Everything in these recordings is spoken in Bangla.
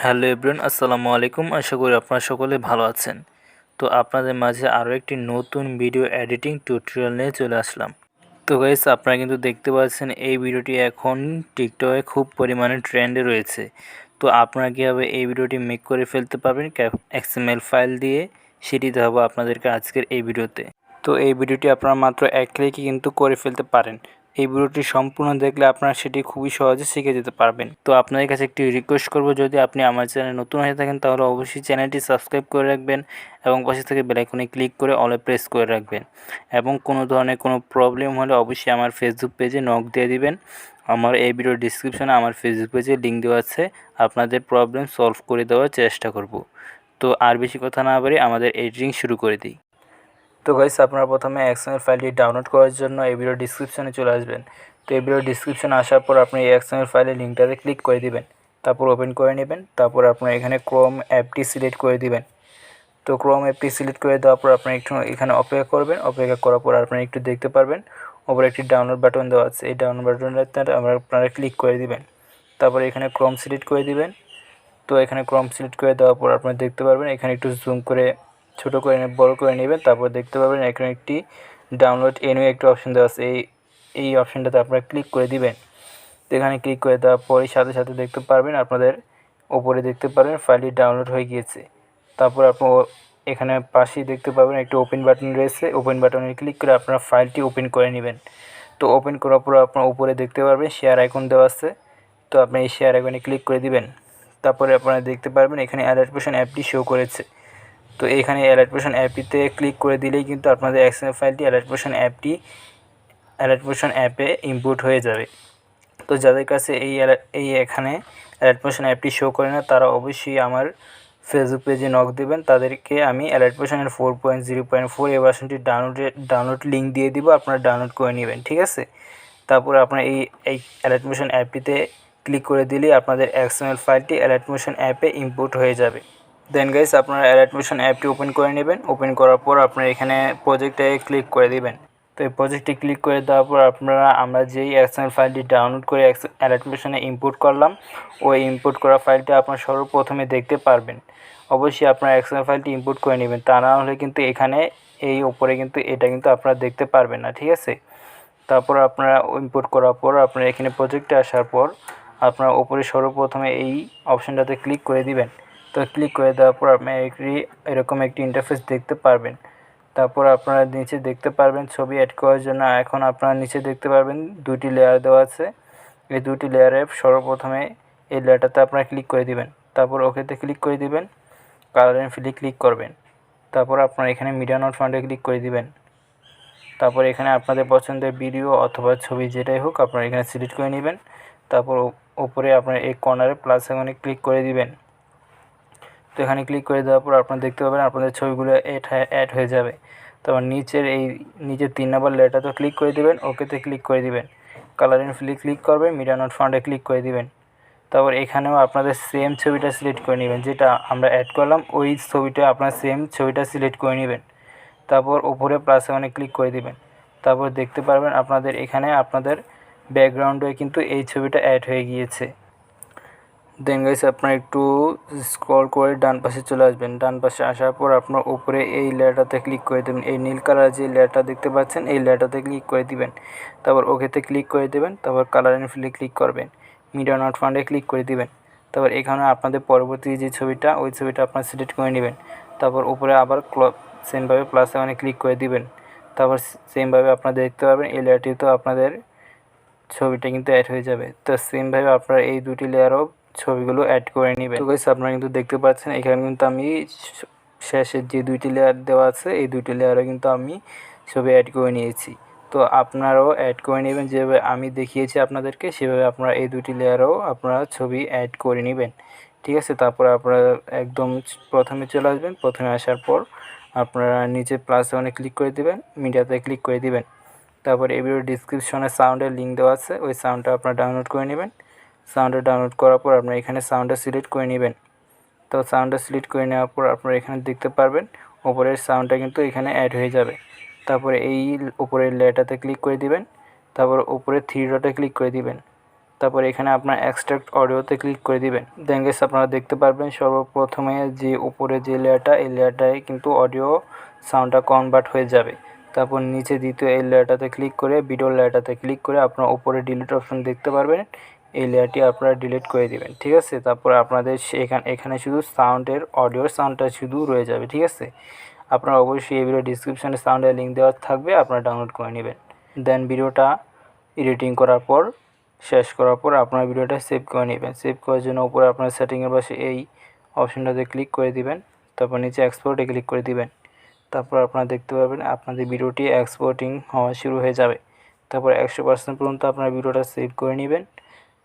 হ্যালো এভরিওয়ান, আসসালামু আলাইকুম। আশা করি আপনারা সকলে ভালো আছেন। তো আপনাদের মাঝে আরও একটি নতুন ভিডিও এডিটিং টিউটোরিয়াল নিয়ে চলে আসলাম। তো গাইস, আপনারা কিন্তু দেখতে পাচ্ছেন এই ভিডিওটি এখন টিকটকে খুব পরিমাণে ট্রেন্ডে রয়েছে। তো আপনারা কীভাবে এই ভিডিওটি মেক করে ফেলতে পারবেন XML ফাইল দিয়ে, সেটি দেখাবো আপনাদেরকে আজকের এই ভিডিওতে। তো এই ভিডিওটি আপনারা মাত্র এক ক্লিকে কিন্তু করে ফেলতে পারেন। এই ভিডিওটি সম্পূর্ণ দেখলে আপনারা সেটি খুবই সহজে শিখে যেতে পারবেন। তো আপনাদের কাছে একটি রিকোয়েস্ট করব, যদি আপনি আমার চ্যানেলে নতুন হয়ে থাকেন তাহলে অবশ্যই চ্যানেলটি সাবস্ক্রাইব করে রাখবেন এবং পাশে থেকে বেল আইকনে ক্লিক করে অলে প্রেস করে রাখবেন। এবং কোনো ধরনের কোনো প্রবলেম হলে অবশ্যই আমার ফেসবুক পেজে নক দিয়ে দিবেন। আমার এই ভিডিওর ডিসক্রিপশনে আমার ফেসবুক পেজে লিঙ্ক দেওয়া আছে, আপনাদের প্রবলেম সলভ করে দেওয়ার চেষ্টা করব। তো আর বেশি কথা না বাড়িয়ে আমাদের এডিটিং শুরু করে দিই। তো গাইস, আপনারা প্রথমে XML ফাইলটি ডাউনলোড করার জন্য এই ভিডিও ডিসক্রিপশনে চলে আসবেন। তো এই ভিডিও ডিসক্রিপশনে আসার পর আপনি এই XML ফাইলের লিঙ্কটাতে ক্লিক করে দিবেন, তারপর ওপেন করে নেবেন। তারপর আপনারা এখানে ক্রোম অ্যাপটি সিলেক্ট করে দিবেন। তো ক্রোম অ্যাপটি সিলেক্ট করে দেওয়ার পর আপনি একটু এখানে অপেক্ষা করবেন। অপেক্ষা করার পর আপনারা একটু দেখতে পারবেন ওপরে একটি ডাউনলোড বাটন দেওয়া আছে। এই ডাউনলোড বাটনটাতে আপনারা ক্লিক করে দিবেন। তারপরে এখানে ক্রোম সিলেক্ট করে দিবেন। তো এখানে ক্রোম সিলেক্ট করে দেওয়ার পর আপনারা দেখতে পারবেন এখানে একটু জুম করে ছোটো করে বড় করে নেবেন। তারপর দেখতে পাবেন এখানে একটি ডাউনলোড এনিউ একটি অপশন দেওয়া আছে। এই অপশনটাতে আপনারা ক্লিক করে দিবেন। তো এখানে ক্লিক করে দেওয়ার পরই সাথে সাথে দেখতে পারবেন আপনাদের ওপরে দেখতে পারবেন ফাইলটি ডাউনলোড হয়ে গিয়েছে। তারপর আপনার এখানে পাশেই দেখতে পাবেন একটি ওপেন বাটন রয়েছে। ওপেন বাটনে ক্লিক করে আপনারা ফাইলটি ওপেন করে নেবেন। তো ওপেন করার পর আপনার উপরে দেখতে পারবেন শেয়ার আইকন দেওয়া আছে। তো আপনি এই শেয়ার আইকনে ক্লিক করে দিবেন। তারপরে আপনারা দেখতে পারবেন এখানে অ্যালাইট অ্যাপটি শো করেছে। তো এখানে অ্যালাইট অ্যাপটিতে ক্লিক করে দিলেই কিন্তু আপনাদের XML ফাইলটি অ্যালাইট অ্যাপে ইম্পোর্ট হয়ে যাবে। তো যাদের কাছে এখানে অ্যালাইট অ্যাপটি শো করে না, তারা অবশ্যই আমার ফেসবুক পেজে নক দেবেন। তাদেরকে আমি অ্যালাইট 4.0.4 এই ভার্সনটি ডাউনলোড লিঙ্ক দিয়ে দিব, আপনারা ডাউনলোড করে নেবেন, ঠিক আছে। তারপরে আপনার এই অ্যালাইট অ্যাপটিতে ক্লিক করে দিলেই আপনাদের XML ফাইলটি অ্যালাইট অ্যাপে ইম্পোর্ট হয়ে যাবে। দেন গাইস, আপনারা অ্যালাইট অ্যাপটি ওপেন করে নেবেন। ওপেন করার পর আপনারা এখানে প্রজেক্টে ক্লিক করে দিবেন। তো এই প্রজেক্টে ক্লিক করে দেওয়ার পর আমরা যেই XML ফাইলটি ডাউনলোড করে অ্যালাইট ইম্পোর্ট করলাম, ওই ইম্পোর্ট করা ফাইলটা আপনারা সর্বপ্রথমে দেখতে পারবেন। অবশ্যই আপনারা XML ফাইলটি ইম্পোর্ট করে নেবেন, তা না হলে কিন্তু এখানে এই উপরে কিন্তু এটা কিন্তু আপনারা দেখতে পারবেন না, ঠিক আছে। তারপর আপনারা ইম্পোর্ট করার পর আপনারা এখানে প্রজেক্টে আসার পর আপনারা উপরে সর্বপ্রথমে এই অপশানটাতে ক্লিক করে দিবেন। তো ক্লিক করে দেওয়ার পর আপনি এরকম একটি ইন্টারফেস দেখতে পারবেন। তারপর আপনারা নিচে দেখতে পারবেন ছবি অ্যাড করার জন্য এখন আপনারা নিচে দেখতে পারবেন দুটি লেয়ার দেওয়া আছে। এই দুটি লেয়ারে সর্বপ্রথমে এই লেয়ারটাতে আপনারা ক্লিক করে দিবেন। তারপর ওকেতে ক্লিক করে দিবেন, কালার অ্যান্ড ফিলে ক্লিক করবেন। তারপর আপনারা এখানে মিডিয়া নট ফাউন্ডে ক্লিক করে দিবেন। তারপর এখানে আপনাদের পছন্দের ভিডিও অথবা ছবি যেটাই হোক আপনারা এখানে সিলেক্ট করে নেবেন। তারপর উপরে আপনারা এই কর্নারে প্লাস আইকনে ক্লিক করে দিবেন। তো এখানে ক্লিক করে দেওয়ার পর আপনারা দেখতে পাবেন আপনাদের ছবিগুলো অ্যাড হয়ে যাবে। তারপর নিচের 3 নম্বর লেটারতে ক্লিক করে দিবেন, ওকেতে ক্লিক করে দিবেন, কালার অ্যান্ড ফিলে ক্লিক করবেন, মিডিয়া নট ফাউন্ডে ক্লিক করে দিবেন। তারপর এখানেও আপনাদের সেম ছবিটা সিলেক্ট করে নেবেন, যেটা আমরা অ্যাড করলাম ওই ছবিটা আপনার সেম ছবিটা সিলেক্ট করে নেবেন। তারপর উপরে প্লাস আইকনে ক্লিক করে দিবেন। তারপর দেখতে পারবেন আপনাদের এখানে আপনাদের ব্যাকগ্রাউন্ডে কিন্তু এই ছবিটা অ্যাড হয়ে গিয়েছে। দেন গাইস, আপনারা একটু স্ক্রল করে ডান পাশে চলে আসবেন। ডান পাশে আসার পর আপনার উপরে এই লেয়ারটাতে ক্লিক করে দেবেন। এই নীল কালার যে লেয়ারটা দেখতে পাচ্ছেন এই লেয়ারটাতে ক্লিক করে দিবেন। তারপর ওকেতে ক্লিক করে দেবেন। তারপর কালার অ্যান্ড ফিলে ক্লিক করবেন, মিডিয়া নট ফাউন্ডে ক্লিক করে দিবেন। তারপর এখানে আপনাদের পরবর্তী যে ছবিটা ওই ছবিটা আপনারা সিলেক্ট করে নেবেন। তারপর উপরে আবার সেমভাবে প্লাস আইকনে ক্লিক করে দিবেন। তারপর সেমভাবে আপনারা দেখতে পাবেন এই লেয়ারটিতেও আপনাদের ছবিটা কিন্তু অ্যাড হয়ে যাবে। তো সেমভাবে আপনারা এই দুটি লেয়ারও ছবিগুলো অ্যাড করে নেবেন। তো গাইস, আপনারা কিন্তু দেখতে পাচ্ছেন এখানে কিন্তু আমি শেষের যে দুইটি লেয়ার দেওয়া আছে এই দুইটি লেয়ারে কিন্তু আমি ছবি অ্যাড করে নিয়েছি। তো আপনারাও অ্যাড করে নেবেন, যেভাবে আমি দেখিয়েছি আপনাদেরকে সেভাবে আপনারা এই দুটি লেয়ারেও আপনারা ছবি অ্যাড করে নেবেন, ঠিক আছে। তারপরে আপনারা একদম প্রথমে চলে আসবেন। প্রথমে আসার পর আপনারা নিচে প্লাস ওখানে ক্লিক করে দিবেন, মিডিয়াতে ক্লিক করে দিবেন। তারপর এই ভিডিওর ডিসক্রিপশনে সাউন্ডের লিঙ্ক দেওয়া আছে, ওই সাউন্ডটা আপনারা ডাউনলোড করে নেবেন। সাউন্ডটা ডাউনলোড করার পর আপনারা এখানে সাউন্ডটা সিলেক্ট করে নেবেন। তো সাউন্ডটা সিলেক্ট করে নেওয়ার পর আপনারা এখানে দেখতে পারবেন উপরের সাউন্ডটা কিন্তু এখানে অ্যাড হয়ে যাবে। তারপরে এই উপরের লেয়ারটাতে ক্লিক করে দিবেন। তারপর উপরে 3 ডটে ক্লিক করে দিবেন। তারপর এখানে আপনার এক্সট্রাক্ট অডিওতে ক্লিক করে দিবেন। দেন গাইস আপনারা দেখতে পারবেন সর্বপ্রথমে যে উপরে যে লেয়ারটা, এই লেয়ারটায় কিন্তু অডিও সাউন্ডটা কনভার্ট হয়ে যাবে। তারপর নিচে দ্বিতীয় এই লেয়ারটাতে ক্লিক করে ভিডিও লেয়ারটাতে ক্লিক করে আপনারা উপরে ডিলিট অপশন দেখতে পারবেন, এই লেয়ারটি আপনারা ডিলিট করে দিবেন, ঠিক আছে। তারপর আপনাদের এখানে শুধু সাউন্ডের অডিওর সাউন্ডটা শুধু রয়ে যাবে, ঠিক আছে। আপনারা অবশ্যই এই ভিডিও ডিসক্রিপশানে সাউন্ডের লিঙ্ক দেওয়া থাকবে, আপনারা ডাউনলোড করে নেবেন। দেন ভিডিওটা এডিটিং করার পর শেষ করার পর আপনার ভিডিওটা সেভ করে নেবেন। সেভ করার জন্য উপরে আপনার সেটিংয়ের পাশে এই অপশনটাতে ক্লিক করে দিবেন, তারপর নিচে এক্সপোর্টে ক্লিক করে দিবেন। তারপর আপনারা দেখতে পাবেন আপনাদের ভিডিওটি এক্সপোর্টিং হওয়া শুরু হয়ে যাবে। তারপর 100% পর্যন্ত আপনার ভিডিওটা সেভ করে নেবেন।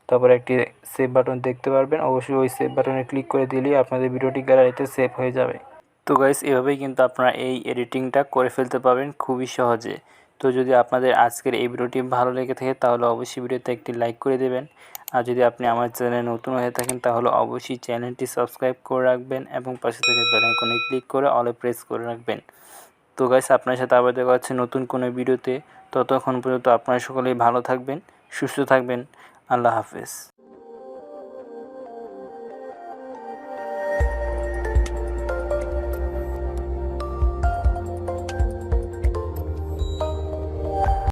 তারপর একটি সেভ বাটন দেখতে পারবেন, অবশ্যই ওই সেভ বাটনে ক্লিক করে দিলেই আপনাদের ভিডিওটি গ্যালারিতে সেভ হয়ে যাবে। তো গাইস এভাবেই কিন্তু আপনারা এই এডিটিংটা করে ফেলতে পারবেন খুবই সহজে। তো যদি আপনাদের আজকের এই ভিডিওটি ভালো লেগে থাকে তাহলে অবশ্যই ভিডিওতে একটি লাইক করে দেবেন। আর যদি আপনি আমার চ্যানেলে নতুন হয়ে থাকেন তাহলে অবশ্যই চ্যানেলটি সাবস্ক্রাইব করে রাখবেন এবং পাশে থেকে বেল আইকনে ক্লিক করে অলে প্রেস করে রাখবেন। তো গাইস আপনার সাথে আবার দেখা হচ্ছে নতুন কোনো ভিডিওতে। ততক্ষণ পর্যন্ত আপনারা সকলেই ভালো থাকবেন, সুস্থ থাকবেন। আল্লাহ হাফেজ।